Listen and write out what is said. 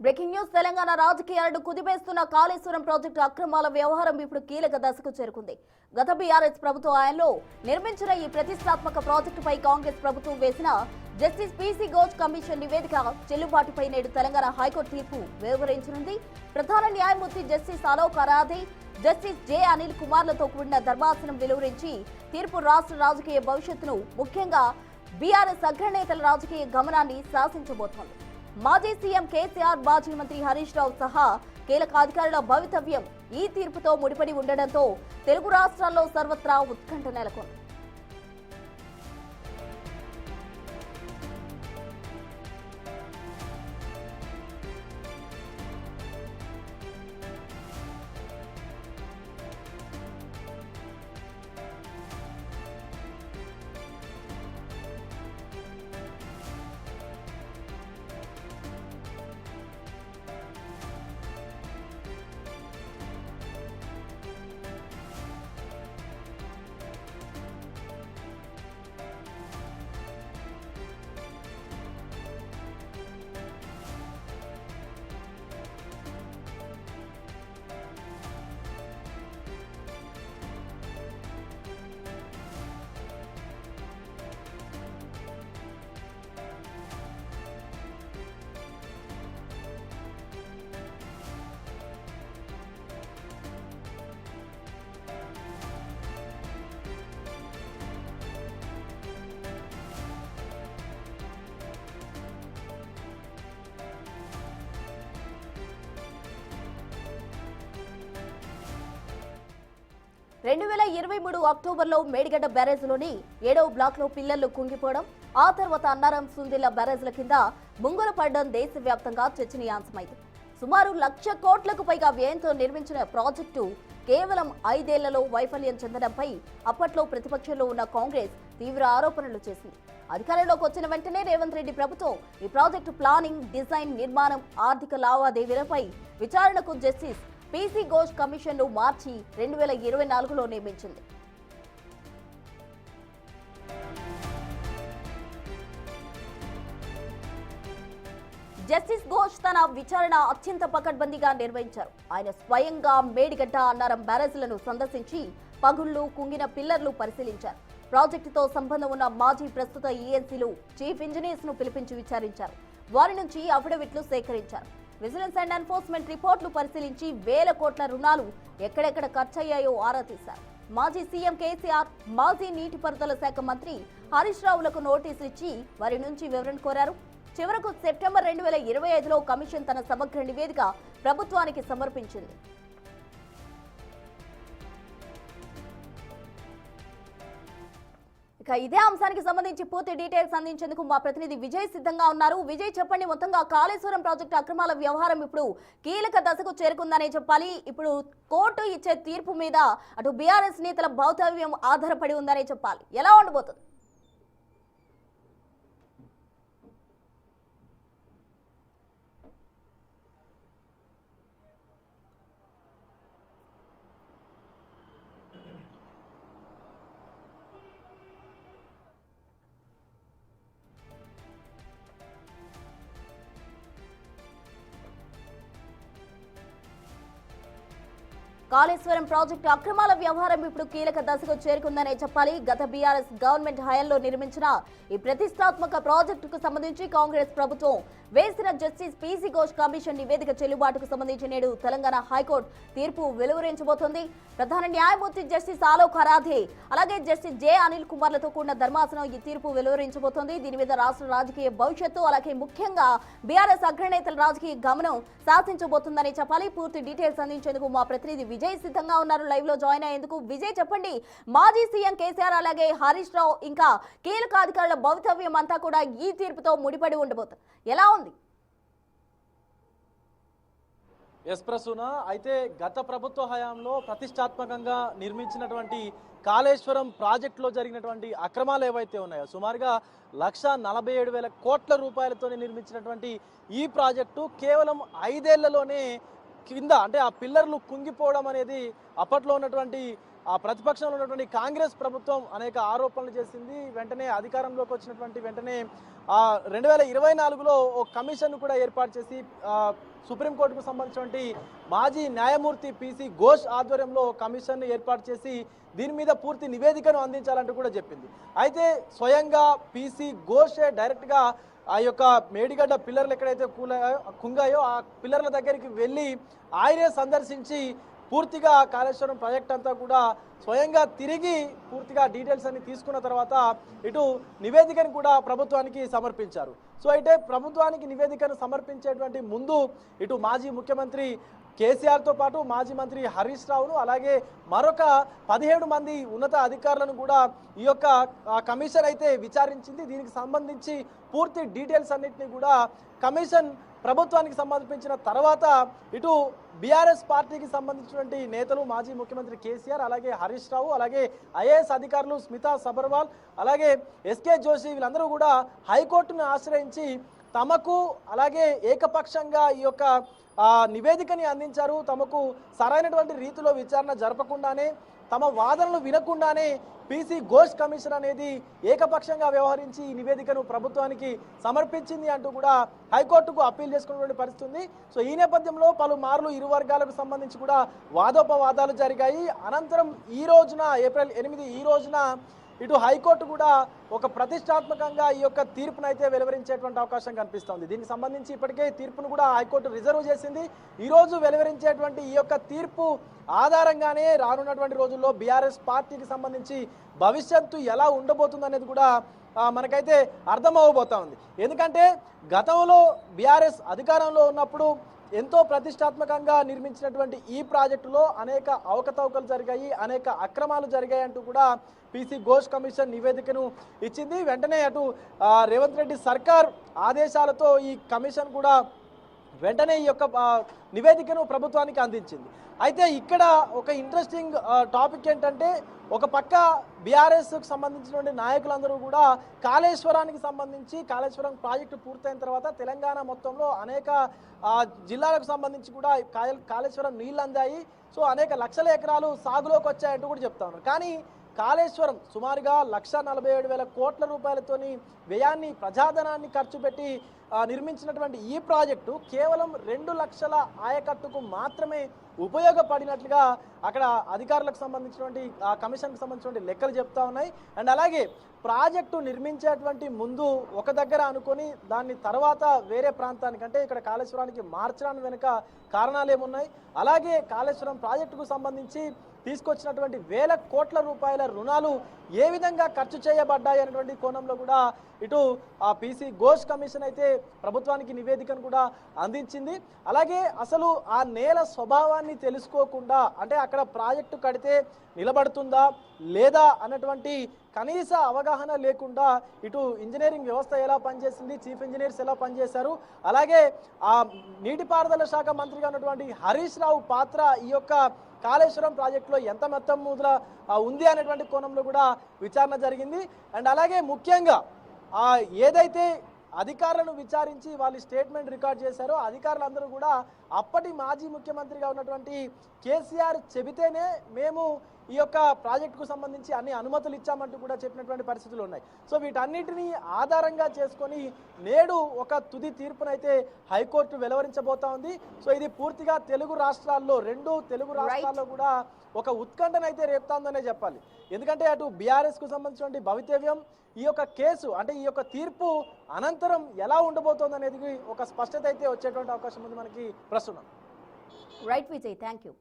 Breaking news Telangana రాజకీయాలను కుదిపేస్తున్న Kaleshwaram project అక్రమాల వ్యవహారం ఇప్పుడు కీలక దశకు చేరుకుంది. గత బీఆర్ఎస్ ప్రభుత్వ హయాంలో నిర్మించిన ఈ ప్రతిష్టాత్మక ప్రాజెక్టుపై కాంగ్రెస్ ప్రభుత్వం వేసిన జస్టిస్ పీసీ ఘోష్ కమిషన్ నివేదిక చెల్లుబాటుపై నేడు తెలంగాణ హైకోర్టు తీర్పు వెలువరించనుంది. ప్రధాన న్యాయమూర్తి justice Alok Aradhe, justice J Anil కుమార్లతో కూడిన ధర్మాసనం వెలువరించి తీర్పు రాష్ట్ర రాజకీయ భవిష్యత్తును, ముఖ్యంగా బీఆర్ఎస్ అగ్రనేతల రాజకీయ గమనాన్ని శాసించబోతోంది. మాజీ సీఎం కేసీఆర్, మాజీ మంత్రి హరీష్ రావు సహా కీలక అధికారుల భవితవ్యం ఈ తీర్పుతో ముడిపడి ఉండడంతో తెలుగు రాష్ట్రాల్లో సర్వత్రా ఉత్కంఠ నెలకొంది. అక్టోబర్లో మేడిగడ్డ బ్యారేజ్లోని 7వ బ్లాక్లో పిల్లర్లు కుంగిపోవడం, ఆ తర్వాత అన్నారం, సుందిల్ల బ్యారేజ్ల కింద ముంగులు పడడం దేశవ్యాప్తంగా చర్చనీయాంశమైంది. సుమారు 1,00,000 కోట్లకు పైగా వ్యయంతో నిర్మించిన ప్రాజెక్టు కేవలం 5 ఏళ్లలో వైఫల్యం చెందడంపై అప్పట్లో ప్రతిపక్షంలో ఉన్న కాంగ్రెస్ తీవ్ర ఆరోపణలు చేసింది. అధికారంలోకి వచ్చిన వెంటనే రేవంత్ రెడ్డి ప్రభుత్వం ఈ ప్రాజెక్టు ప్లానింగ్, డిజైన్, నిర్మాణం, ఆర్థిక లావాదేవీలపై విచారణకు జస్టిస్ పీసీ ఘోష్ కమిషన్ను మార్చి 2024లో నియమించింది. జస్టిస్ ఘోష్ తన విచారణ అత్యంత పకడ్బందీగా నిర్వహించారు. ఆయన స్వయంగా మేడిగడ్డ, అన్నారం బ్యారేజ్లను సందర్శించి పగుళ్లు, కుంగిన పిల్లర్లు పరిశీలించారు. ప్రాజెక్టుతో సంబంధం ఉన్న మాజీ, ప్రస్తుత ఈఎన్సీలు, చీఫ్ ఇంజనీర్స్ ను పిలిపించి విచారించారు. వారి నుంచి అఫిడవిట్లు సేకరించారు. విజిలెన్స్ అండ్ ఎన్ఫోర్స్మెంట్ రిపోర్టులు పరిశీలించి వేల కోట్ల రుణాలు ఎక్కడెక్కడ ఖర్చయ్యాయో ఆరా తీశారు. మాజీ సీఎం కేసీఆర్, మాజీ నీటిపారుదల శాఖ మంత్రి హరీష్ రావులకు నోటీసులు ఇచ్చి వారి నుంచి వివరణ కోరారు. చివరకు సెప్టెంబర్ 2025లో కమిషన్ తన సమగ్ర నివేదిక ప్రభుత్వానికి సమర్పించింది. ఇక ఇదే అంశానికి సంబంధించి పూర్తి డీటెయిల్స్ అందించేందుకు మా ప్రతినిధి విజయ్ సిద్ధంగా ఉన్నారు. విజయ్, చెప్పండి, మొత్తంగా కాళేశ్వరం ప్రాజెక్టు అక్రమాల వ్యవహారం ఇప్పుడు కీలక దశకు చేరుకుందనే చెప్పాలి. ఇప్పుడు కోర్టు ఇచ్చే తీర్పు మీద అటు బీఆర్ఎస్ నేతల భౌతవ్యం ఆధారపడి ఉందనే చెప్పాలి. ఎలా ఉండబోతుంది? కాళేశ్వరం ప్రాజెక్టు అక్రమాల వ్యవహారం ఇప్పుడు కీలక దశకు చేరుకుందనే చెప్పాలి. గత బీఆర్ఎస్ గవర్నమెంట్ హయాంలో నిర్మించిన ఈ ప్రతిష్టాత్మక ప్రాజెక్టుకు సంబంధించి కాంగ్రెస్ ప్రభుత్వం వేసిన జస్టిస్ పీసీ ఘోష్ కమిషన్ నివేదిక చెల్లుబాటుకు సంబంధించి నేడు తెలంగాణ హైకోర్టు తీర్పు వెలువరించబోతోంది. ప్రధాన న్యాయమూర్తి జస్టిస్ అలోక్ అరాధే, అలాగే జస్టిస్ జె అనిల్ కుమార్లతో కూడిన ధర్మాసనం ఈ తీర్పు వెలువరించబోతోంది. దీని మీద రాష్ట్ర రాజకీయ భవిష్యత్తు, అలాగే ముఖ్యంగా బీఆర్ఎస్ అగ్రనేతల రాజకీయ గమనం శాసించబోతుందని చెప్పాలి. పూర్తి డీటెయిల్స్ అందించేందుకు మా ప్రతినిధి విజయ్ సిద్ధంగా ఉన్నారు, లైవ్ లో జాయిన్ అయ్యేందుకు. విజయ్, చెప్పండి, మాజీ సీఎం కేసీఆర్, అలాగే హరీష్ రావు, ఇంకా కీలక అధికారుల భవితవ్యం అంతా కూడా ఈ తీర్పుతో ముడిపడి ఉండబోతుంది. ఎలా ఉంది? ఎస్ ప్రసూన, అయితే గత ప్రభుత్వ హయాంలో ప్రతిష్టాత్మకంగా నిర్మించినటువంటి కాళేశ్వరం ప్రాజెక్టులో జరిగినటువంటి అక్రమాలు ఏవైతే ఉన్నాయో, సుమారుగా 1,47,000 కోట్ల రూపాయలతో నిర్మించినటువంటి ఈ ప్రాజెక్టు కేవలం 5 ఏళ్లలోనే కింద అంటే ఆ పిల్లర్లు కుంగిపోవడం అనేది అప్పట్లో ఉన్నటువంటి ఆ ప్రతిపక్షంలో ఉన్నటువంటి కాంగ్రెస్ ప్రభుత్వం అనేక ఆరోపణలు చేసింది. వెంటనే అధికారంలోకి వచ్చినటువంటి వెంటనే 2024లో ఒక కమిషన్ కూడా ఏర్పాటు చేసి సుప్రీంకోర్టుకు సంబంధించినటువంటి మాజీ న్యాయమూర్తి పిసి ఘోష్ ఆధ్వర్యంలో కమిషన్ ఏర్పాటు చేసి దీని మీద పూర్తి నివేదికను అందించాలంటూ కూడా చెప్పింది. అయితే స్వయంగా పిసి ఘోషే డైరెక్ట్గా ఆ యొక్క మేడిగడ్డ పిల్లర్లు ఎక్కడైతే కుంగాయో ఆ పిల్లర్ల దగ్గరికి వెళ్ళి ఆయనే సందర్శించి పూర్తిగా కాళేశ్వరం ప్రాజెక్ట్ అంతా కూడా స్వయంగా తిరిగి పూర్తిగా డీటెయిల్స్ అన్ని తీసుకున్న తర్వాత ఇటు నివేదికను కూడా ప్రభుత్వానికి సమర్పించారు. సో అయితే ప్రభుత్వానికి నివేదికను సమర్పించేటువంటి ముందు ఇటు మాజీ ముఖ్యమంత్రి కేసీఆర్తో పాటు మాజీ మంత్రి హరీష్ రావును అలాగే మరొక 17 మంది ఉన్నత అధికారులను కూడా ఈ యొక్క కమిషన్ అయితే విచారించింది. దీనికి సంబంధించి పూర్తి డీటెయిల్స్ అన్నింటినీ కూడా కమిషన్ ప్రభుత్వానికి సమర్పించిన తర్వాత ఇటు బీఆర్ఎస్ పార్టీకి సంబంధించినటువంటి నేతలు మాజీ ముఖ్యమంత్రి కేసీఆర్ అలాగే హరీష్ రావు అలాగే ఐఏఎస్ అధికారులు స్మితా సబర్వాల్ అలాగే ఎస్కే జోషి వీళ్ళందరూ కూడా హైకోర్టును ఆశ్రయించి తమకు అలాగే ఏకపక్షంగా ఈ యొక్క నివేదికని అందించారు. తమకు సరైనటువంటి రీతిలో విచారణ జరపకుండానే తమ వాదనలు వినకుండానే పిసి ఘోష్ కమిషన్ అనేది ఏకపక్షంగా వ్యవహరించి ఈ నివేదికను ప్రభుత్వానికి సమర్పించింది అంటూ కూడా హైకోర్టుకు అప్పీల్ చేసుకున్నటువంటి పరిస్థితి ఉంది. సో ఈ నేపథ్యంలో పలుమార్లు ఇరు వర్గాలకు సంబంధించి కూడా వాదోపవాదాలు జరిగాయి. అనంతరం ఈ రోజున ఏప్రిల్ 8 ఈ రోజున ఇటు హైకోర్టు కూడా ఒక ప్రతిష్టాత్మకంగా ఈ యొక్క తీర్పును అయితే వెలువరించేటువంటి అవకాశం కనిపిస్తోంది. దీనికి సంబంధించి ఇప్పటికే తీర్పును కూడా హైకోర్టు రిజర్వ్ చేసింది. ఈరోజు వెలువరించేటువంటి ఈ యొక్క తీర్పు ఆధారంగానే రానున్నటువంటి రోజుల్లో బీఆర్ఎస్ పార్టీకి సంబంధించి భవిష్యత్తు ఎలా ఉండబోతుంది అనేది కూడా మనకైతే అర్థమవబోతా ఉంది. ఎందుకంటే గతంలో బీఆర్ఎస్ అధికారంలో ఉన్నప్పుడు ఎంతో ప్రతిష్టాత్మకంగా నిర్మించినటువంటి ఈ ప్రాజెక్టులో అనేక అవకతవకలు జరిగాయి, అనేక అక్రమాలు జరిగాయి అంటూ కూడా పిసి ఘోష్ కమిషన్ నివేదికను ఇచ్చింది. వెంటనే అటు రేవంత్ రెడ్డి సర్కార్ ఆదేశాలతో ఈ కమిషన్ కూడా వెంటనే ఈ యొక్క నివేదికను ప్రభుత్వానికి అందించింది. అయితే ఇక్కడ ఒక ఇంట్రెస్టింగ్ టాపిక్ ఏంటంటే ఒక పక్క బీఆర్ఎస్కు సంబంధించినటువంటి నాయకులందరూ కూడా కాళేశ్వరానికి సంబంధించి కాళేశ్వరం ప్రాజెక్టు పూర్తయిన తర్వాత తెలంగాణ మొత్తంలో అనేక జిల్లాలకు సంబంధించి కూడా కాళేశ్వరం నీళ్ళు అందాయి. సో అనేక లక్షల ఎకరాలు సాగులోకి వచ్చాయంటూ కూడా చెప్తా ఉన్నారు. కానీ కాళేశ్వరం సుమారుగా 1,47,000 కోట్ల రూపాయలతోని వ్యయాన్ని ప్రజాధనాన్ని ఖర్చు పెట్టి నిర్మించినటువంటి ఈ ప్రాజెక్టు కేవలం 2 లక్షల ఆయకట్టుకు మాత్రమే ఉపయోగపడినట్లుగా అక్కడ అధికారులకు సంబంధించినటువంటి కమిషన్కి సంబంధించినటువంటి లెక్కలు చెప్తా ఉన్నాయి. అండ్ అలాగే ప్రాజెక్టు నిర్మించేటువంటి ముందు ఒక దగ్గర అనుకొని దాన్ని తర్వాత వేరే ప్రాంతానికి అంటే ఇక్కడ కాళేశ్వరానికి మార్చడానికి వెనుక కారణాలు ఏమున్నాయి, అలాగే కాళేశ్వరం ప్రాజెక్టుకు సంబంధించి తీసుకొచ్చినటువంటి వేల కోట్ల రూపాయల రుణాలు ఏ విధంగా ఖర్చు చేయబడ్డాయి అనేటువంటి కోణంలో కూడా ఇటు పిసి ఘోష్ కమిషన్ అయితే ప్రభుత్వానికి నివేదికను కూడా అందించింది. అలాగే అసలు ఆ నేల స్వభావాన్ని తెలుసుకోకుండా అంటే అక్కడ ప్రాజెక్టు కడితే నిలబడుతుందా లేదా అన్నటువంటి కనీస అవగాహన లేకుండా ఇటు ఇంజనీరింగ్ వ్యవస్థ ఎలా పనిచేసింది, చీఫ్ ఇంజనీర్స్ ఎలా పనిచేశారు, అలాగే ఆ నీటిపారుదల శాఖ మంత్రిగా ఉన్నటువంటి హరీష్ రావు పాత్ర ఈ యొక్క కాళేశ్వరం ప్రాజెక్టులో ఎంత మొత్తం ముద్ర ఉంది అనేటువంటి కోణంలో కూడా విచారణ జరిగింది. అండ్ అలాగే ముఖ్యంగా ఏదైతే అధికారులను విచారించి వాళ్ళు స్టేట్మెంట్ రికార్డ్ చేశారో అధికారులందరూ కూడా అప్పటి మాజీ ముఖ్యమంత్రిగా ఉన్నటువంటి కేసీఆర్ చెబితేనే మేము ఈ యొక్క ప్రాజెక్టుకు సంబంధించి అన్ని అనుమతులు ఇచ్చామంటూ కూడా చెప్పినటువంటి పరిస్థితులు ఉన్నాయి. సో వీటన్నిటినీ ఆధారంగా చేసుకొని నేడు ఒక తుది తీర్పునైతే హైకోర్టు వెలువరించబోతా ఉంది. సో ఇది పూర్తిగా తెలుగు రాష్ట్రాల్లో 2 తెలుగు రాష్ట్రాల్లో కూడా ఒక ఉత్కంఠనైతే రేపుతాందనే చెప్పాలి. ఎందుకంటే అటు బీఆర్ఎస్కు సంబంధించినటువంటి భవితవ్యం ఈ యొక్క కేసు అంటే ఈ యొక్క తీర్పు అనంతరం ఎలా ఉండబోతోంది అనేది ఒక స్పష్టత అయితే వచ్చేటువంటి అవకాశం ఉంది మనకి ప్రస్తుతం. Right Vijay, thank you.